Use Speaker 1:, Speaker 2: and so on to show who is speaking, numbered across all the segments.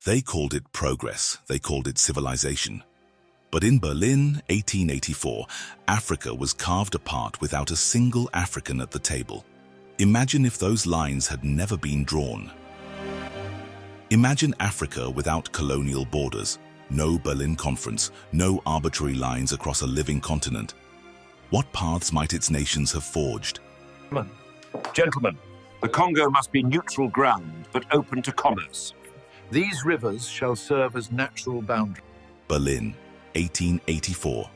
Speaker 1: They called it progress, they called it civilization. But in Berlin, 1884, Africa was carved apart without a single African at the table. Imagine if those lines had never been drawn. Imagine Africa without colonial borders, no Berlin Conference, no arbitrary lines across a living continent. What paths might its nations have forged?
Speaker 2: Gentlemen, the Congo must be neutral ground, but open to commerce.
Speaker 3: These rivers shall serve as natural boundaries.
Speaker 1: Berlin, 1884.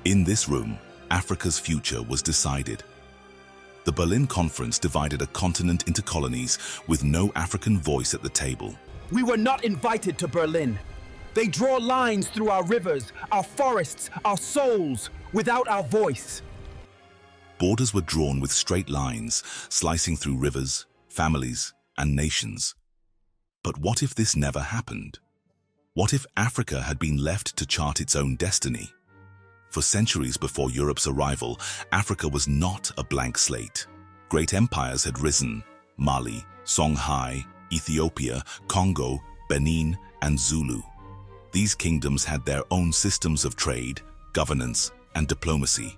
Speaker 1: In this room, Africa's future was decided. The Berlin Conference divided a continent into colonies with no African voice at the table.
Speaker 4: We were not invited to Berlin. They draw lines through our rivers, our forests, our souls, without our voice.
Speaker 1: Borders were drawn with straight lines, slicing through rivers, families, and nations. But what if this never happened? What if Africa had been left to chart its own destiny? For centuries before Europe's arrival, Africa was not a blank slate. Great empires had risen: Mali, Songhai, Ethiopia, Congo, Benin, and Zulu. These kingdoms had their own systems of trade, governance, and diplomacy.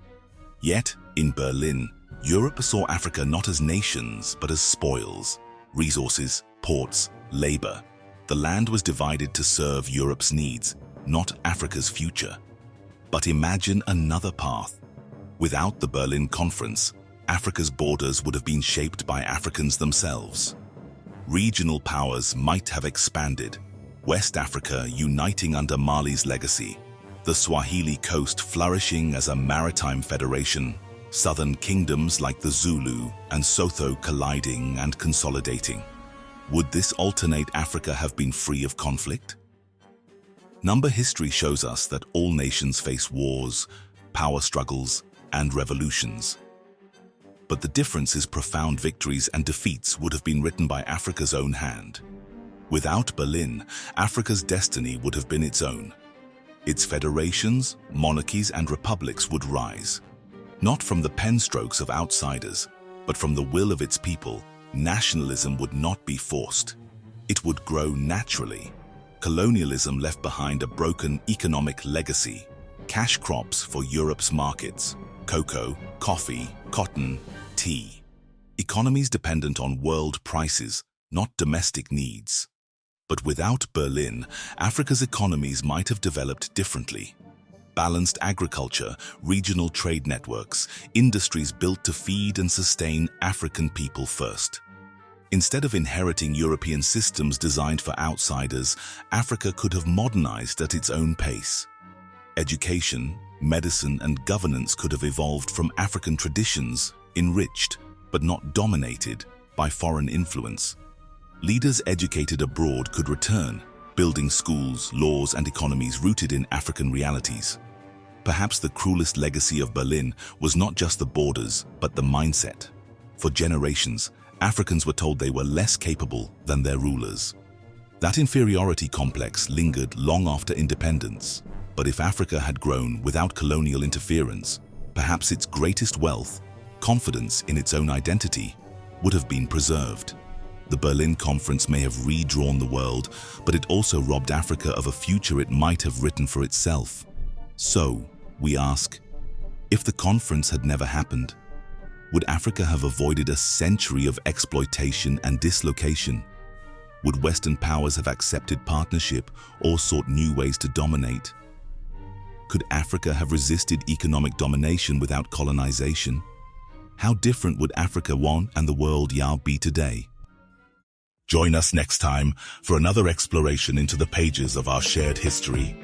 Speaker 1: Yet, in Berlin, Europe saw Africa not as nations, but as spoils, resources, ports, labor. The land was divided to serve Europe's needs, not Africa's future. But imagine another path. Without the Berlin Conference, Africa's borders would have been shaped by Africans themselves. Regional powers might have expanded, West Africa uniting under Mali's legacy, the Swahili coast flourishing as a maritime federation, southern kingdoms like the Zulu and Sotho colliding and consolidating. Would this alternate Africa have been free of conflict? Number history shows us that all nations face wars, power struggles, and revolutions. But the difference is profound victories and defeats would have been written by Africa's own hand. Without Berlin, Africa's destiny would have been its own. Its federations, monarchies, and republics would rise. Not from the pen strokes of outsiders, but from the will of its people. Nationalism would not be forced. It would grow naturally. Colonialism left behind a broken economic legacy. Cash crops for Europe's markets: cocoa, coffee, cotton, tea. Economies dependent on world prices, not domestic needs. But without Berlin, Africa's economies might have developed differently. Balanced agriculture, regional trade networks, industries built to feed and sustain African people first. Instead of inheriting European systems designed for outsiders, Africa could have modernized at its own pace. Education, medicine, and governance could have evolved from African traditions, enriched, but not dominated, by foreign influence. Leaders educated abroad could return, building schools, laws, and economies rooted in African realities. Perhaps the cruelest legacy of Berlin was not just the borders, but the mindset. For generations, Africans were told they were less capable than their rulers. That inferiority complex lingered long after independence. But if Africa had grown without colonial interference, perhaps its greatest wealth, confidence in its own identity, would have been preserved. The Berlin Conference may have redrawn the world, but it also robbed Africa of a future it might have written for itself. So, we ask, if the conference had never happened, would Africa have avoided a century of exploitation and dislocation? Would Western powers have accepted partnership or sought new ways to dominate? Could Africa have resisted economic domination without colonization? How different would Africa and the world be today? Join us next time for another exploration into the pages of our shared history.